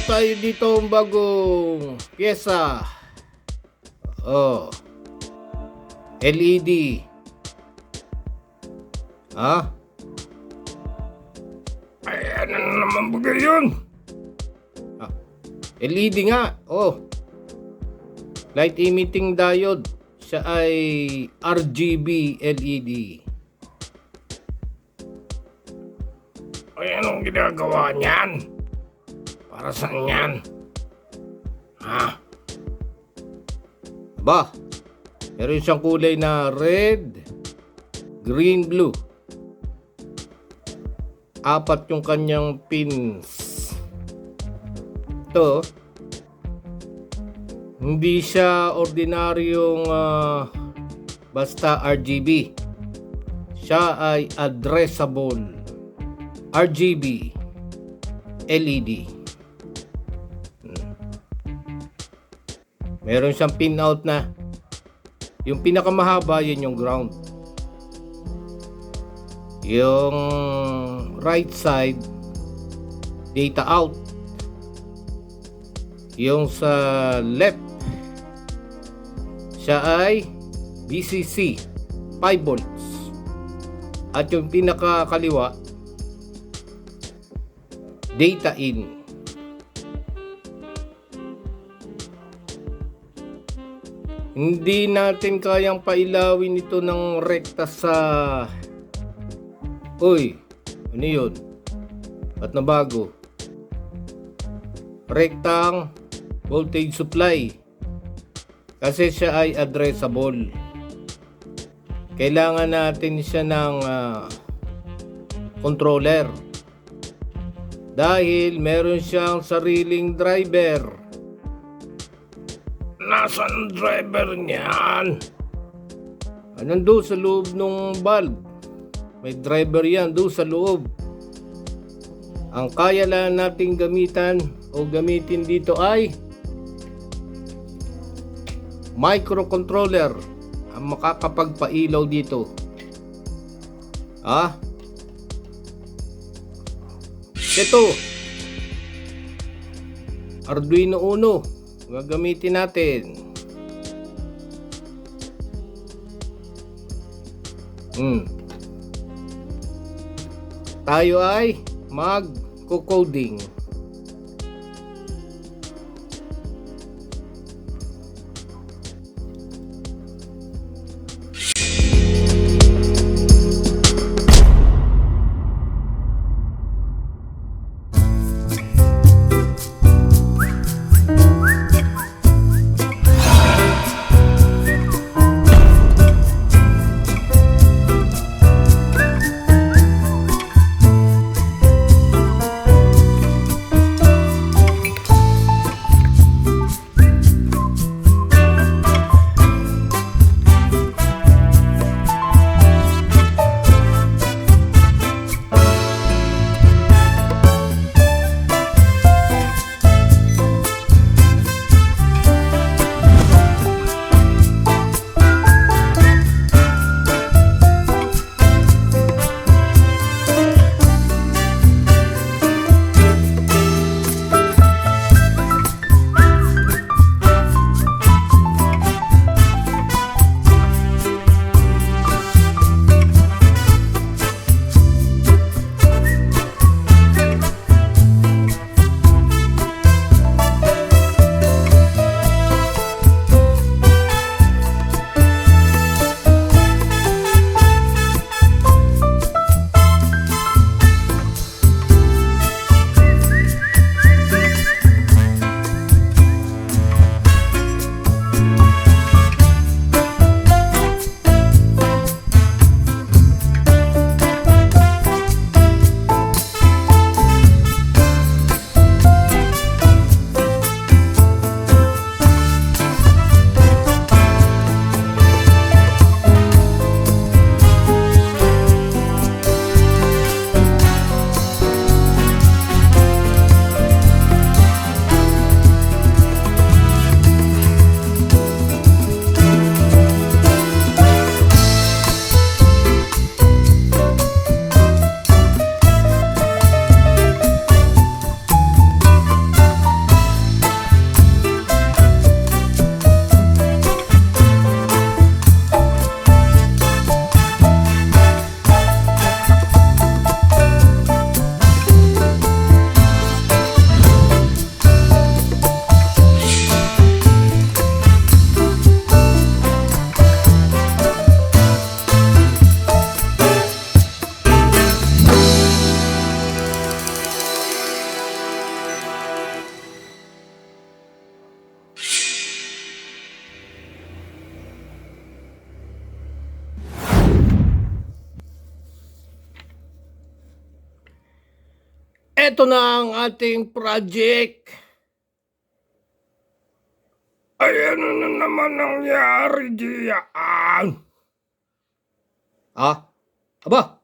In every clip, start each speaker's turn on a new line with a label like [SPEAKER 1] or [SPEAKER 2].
[SPEAKER 1] meron tayo dito bagong pyesa. Oh. LED. Ha? Ay, ano naman bagay yun? Ah, LED nga. Oh. Light emitting diode. Siya ay RGB LED. Ay, anong ginagawa niyan? Para saan yan? Ha? Ba? Meron siyang kulay na red, green, blue. 4 yung kanyang pins. Ito, hindi siya ordinaryong basta RGB. Siya ay addressable RGB LED. Meron siyang pin out na. Yung pinakamahaba, yun yung ground. Yung right side, data out. Yung sa left, siya ay VCC 5 volts. At yung pinakakaliwa, data in. Hindi natin kayang pailawin ito ng rekta sa... Uy, ano yun? At nabago? Rektang voltage supply. Kasi siya ay addressable. Kailangan natin siya ng controller. Dahil meron siyang sariling driver. Nasaan driver niyan? Nandun sa loob ng bulb. May driver yan doon sa loob. Ang kaya lang nating gamitan o gamitin dito ay microcontroller ang makakapagpailaw dito. Ito, Arduino Uno gagamitin natin. Tayo ay mag-coding. Eto na ang ating project. Ay, ano na naman nangyari diyan? Aba,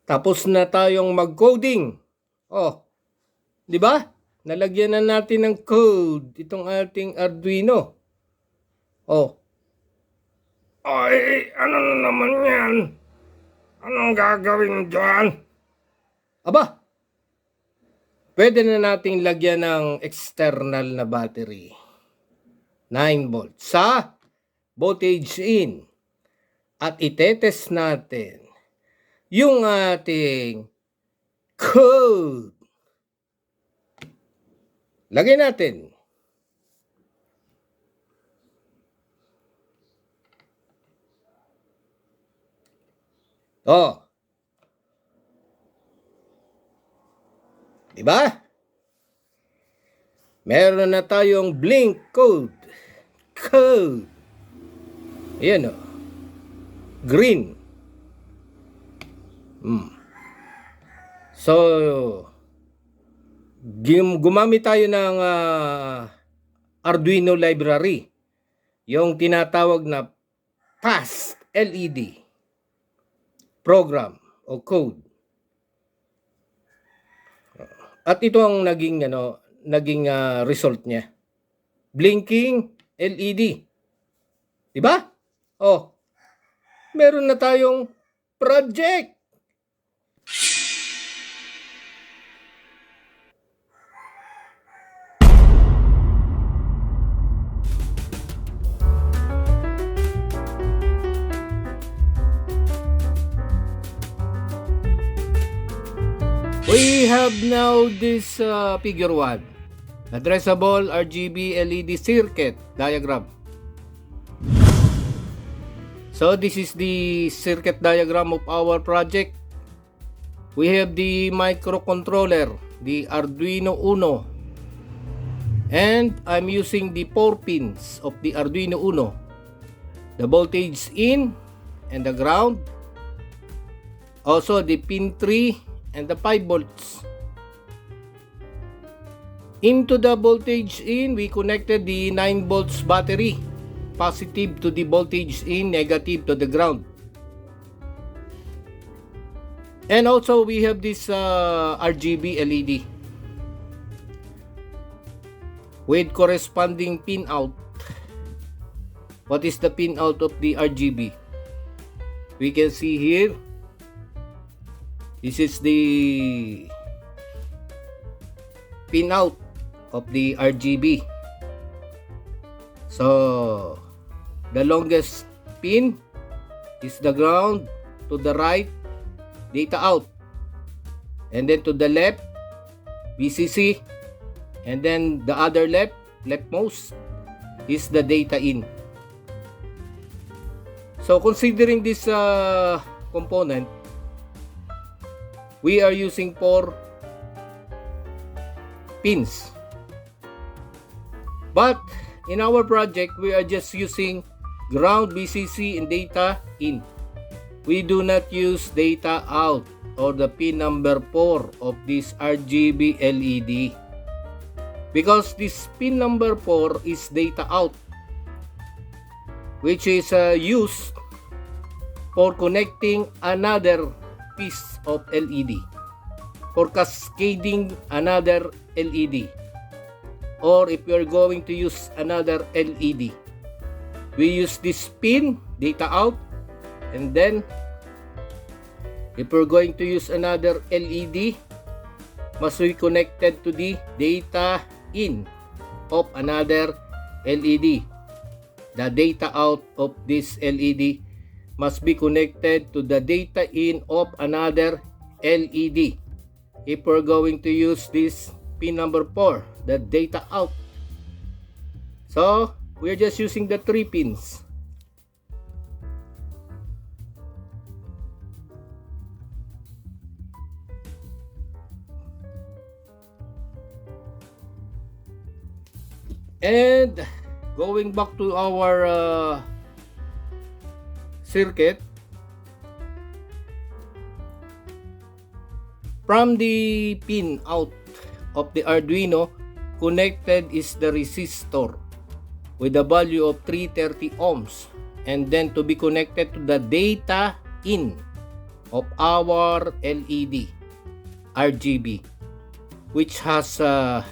[SPEAKER 1] tapos na tayong mag-coding. Oh, di ba? Nalagyan na natin ng code itong ating Arduino. Oh. Ay, ano na naman yan? Anong gagawin dyan? Aba, pwede na nating lagyan ng external na battery. 9 volts sa voltage in. At itetest natin yung ating code. Lagay natin. Oh. Diba? Meron na tayong blink code. Ayan o. Green. So, gumamit tayo ng Arduino library. Yung tinatawag na Fast LED program o code. At ito ang naging result niya. Blinking LED. Diba? Oh. Meron na tayong project. We have now this figure 1. Addressable RGB LED circuit diagram. So this is the circuit diagram of our project. We have the microcontroller, the Arduino Uno. And I'm using the 4 pins of the Arduino Uno. The voltage in and the ground. Also the pin 3 and the 5 volts. Into the voltage in, we connected the 9 volts battery. Positive to the voltage in, negative to the ground. And also we have this RGB LED with corresponding pin out. What is the pin out of the RGB? We can see here. This is the pin out of the RGB. So the longest pin is the ground, to the right data out, and then to the left VCC, and then the other leftmost is the data in. So considering this component, we are using 4 pins, but in our project we are just using ground, VCC, and data in. We do not use data out or the pin number 4 of this RGB LED, because this pin number 4 is data out, which is used for connecting another piece of LED, for cascading another LED, or if we are going to use another LED, we use this pin data out, and then if we're going to use another LED, must be connected to the data in of another LED. The data out of this LED must be connected to the data in of another LED if we're going to use this pin number 4, the data out. So we're just using the 3 pins. And going back to our circuit, From the pin out of the Arduino, connected is the resistor with a value of 330 ohms, and then to be connected to the data in of our LED RGB, which has that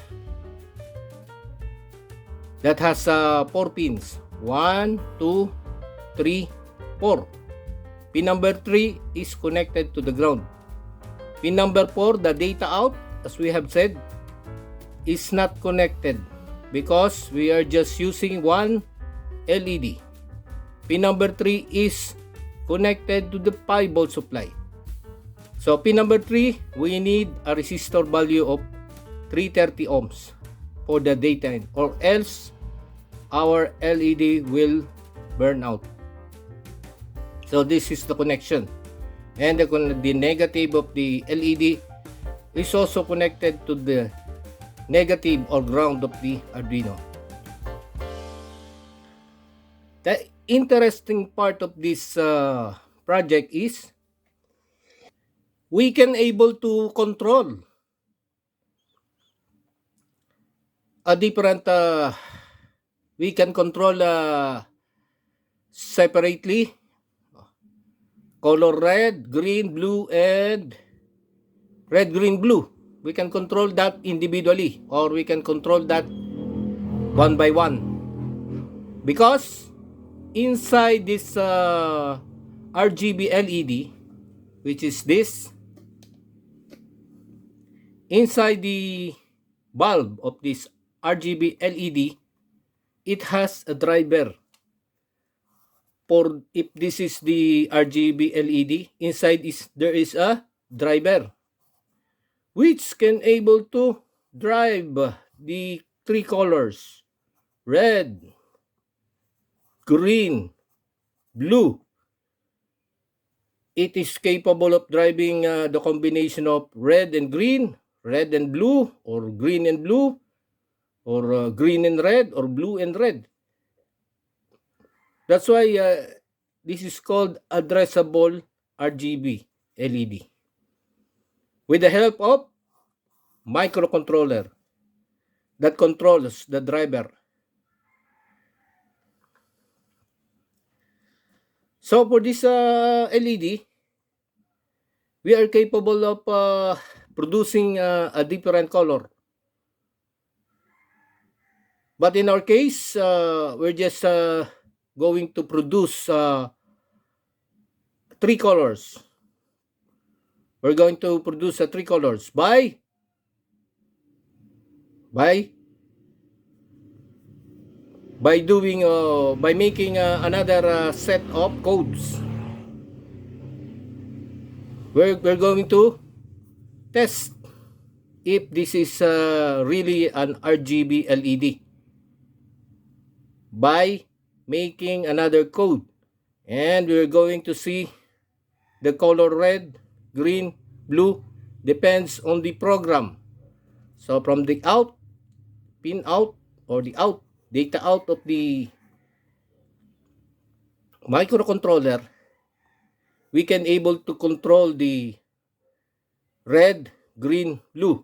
[SPEAKER 1] has 4 pins. 1, 2, 3, 4. Pin number 3 is connected to the ground. Pin number 4, the data out, as we have said, is not connected because we are just using one LED. Pin number 3 is connected to the 5 volt supply. So pin number 3, we need a resistor value of 330 ohms for the data in, or else our LED will burn out. So this is the connection. And the negative of the LED is also connected to the negative or ground of the Arduino. The interesting part of this project is we can able to control a different we can control separately color red, green, blue, and red, green, blue. We can control that individually, or we can control that one by one, because inside this RGB LED, which is this, inside the bulb of this RGB LED, it has a driver. For if this is the RGB LED, inside there is a driver which can able to drive the 3 colors: red, green, blue. It is capable of driving the combination of red and green, red and blue, or green and blue, or green and red, or blue and red. That's why this is called Addressable RGB LED with the help of microcontroller that controls the driver. So for this LED, we are capable of producing a different color. But in our case, we're just going to produce 3 colors. We're going to produce 3 colors by doing by making another set of codes. We're going to test if this is really an RGB LED by making another code, and we're going to see the color red, green, blue depends on the program. So from the out, pin out, or the out, data out of the microcontroller, we can able to control the red, green, blue.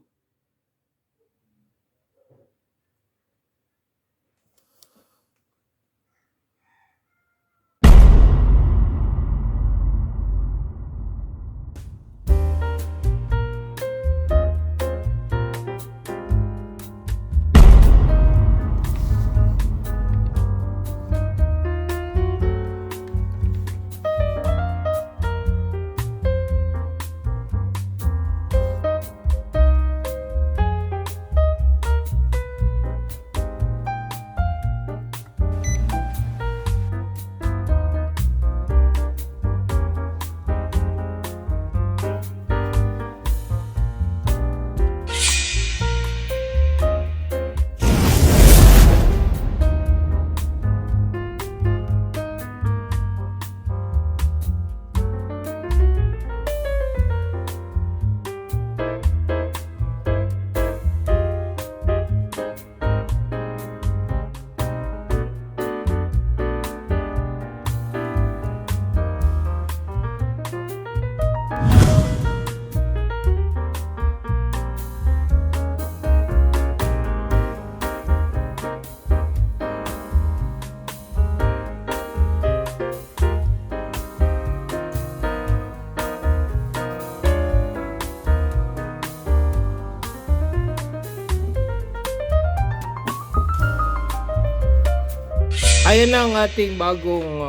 [SPEAKER 1] Ayan na ang ating bagong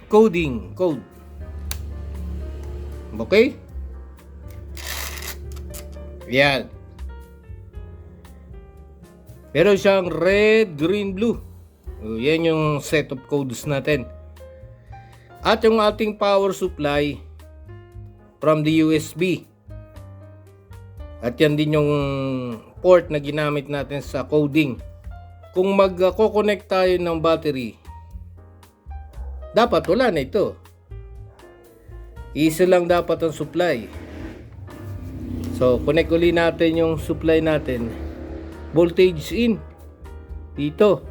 [SPEAKER 1] code. Okay? Yan. Meron siyang red, green, blue. Yan yung set of codes natin. At yung ating power supply from the USB. At yan din yung port na ginamit natin sa coding. Kung magko-connect tayo ng battery, dapat wala na ito. Isa lang dapat ang supply. So, connect uli natin yung supply natin. Voltage in. Dito.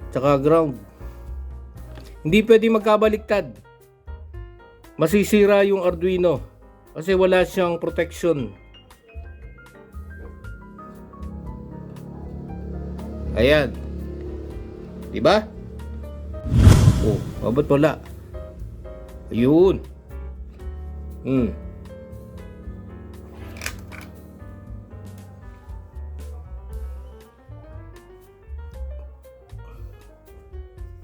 [SPEAKER 1] Tsaka ground. Hindi pwede magkabaliktad. Masisira yung Arduino. Kasi wala siyang protection. Ayan. Diba? Oh, ba't wala? Ayun.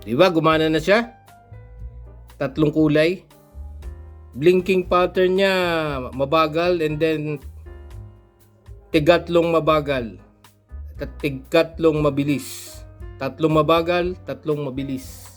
[SPEAKER 1] Diba? Gumana na siya. 3 kulay. Blinking pattern niya mabagal, and then tigatlong mabagal. At tigatlong mabilis. 3 mabagal, 3 mabilis.